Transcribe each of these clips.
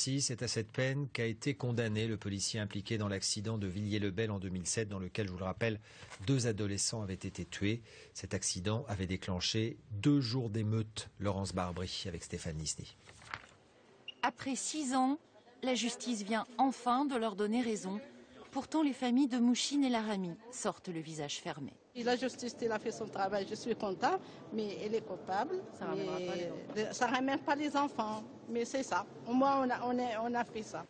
C'est à cette peine qu'a été condamné le policier impliqué dans l'accident de Villiers-le-Bel en 2007, dans lequel, je vous le rappelle, 2 adolescents avaient été tués. Cet accident avait déclenché 2 jours d'émeute. Laurence Barbry avec Stéphane Nisny. Après 6 ans, la justice vient enfin de leur donner raison. Pourtant, les familles de Mouchine et Laramie sortent le visage fermé. La justice, elle a fait son travail, je suis contente, mais elle est coupable. Ça ne ramène pas les enfants, mais c'est ça. Au moins, on a fait ça.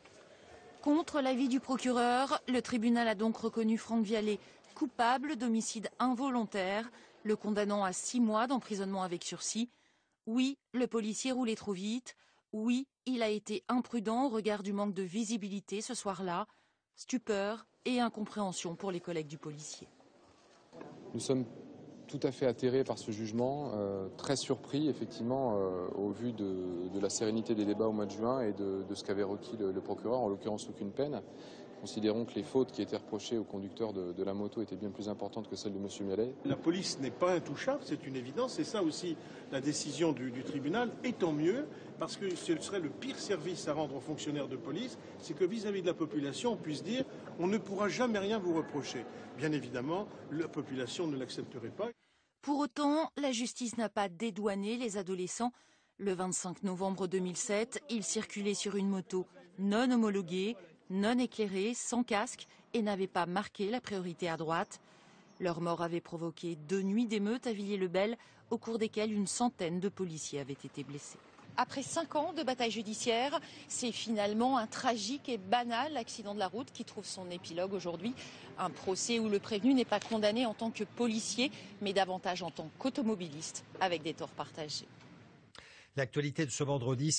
Contre l'avis du procureur, le tribunal a donc reconnu Franck Vialet coupable d'homicide involontaire, le condamnant à 6 mois d'emprisonnement avec sursis. Oui, le policier roulait trop vite. Oui, il a été imprudent au regard du manque de visibilité ce soir-là. Stupeur et incompréhension pour les collègues du policier. Nous sommes tout à fait atterrés par ce jugement, très surpris effectivement au vu de la sérénité des débats au mois de juin et de ce qu'avait requis le procureur, en l'occurrence aucune peine. Considérons que les fautes qui étaient reprochées au conducteur de la moto étaient bien plus importantes que celles de M. Vialet. La police n'est pas intouchable, c'est une évidence, c'est ça aussi la décision du tribunal, et tant mieux, parce que ce serait le pire service à rendre aux fonctionnaires de police, c'est que vis-à-vis de la population, on puisse dire on ne pourra jamais rien vous reprocher. Bien évidemment, la population ne l'accepterait pas. Pour autant, la justice n'a pas dédouané les adolescents. Le 25 novembre 2007, ils circulaient sur une moto non homologuée, non éclairée, sans casque et n'avaient pas marqué la priorité à droite. Leur mort avait provoqué 2 nuits d'émeute à Villiers-le-Bel, au cours desquelles une centaine de policiers avaient été blessés. Après 5 ans de bataille judiciaire, c'est finalement un tragique et banal accident de la route qui trouve son épilogue aujourd'hui. Un procès où le prévenu n'est pas condamné en tant que policier, mais davantage en tant qu'automobiliste, avec des torts partagés. L'actualité de ce vendredi.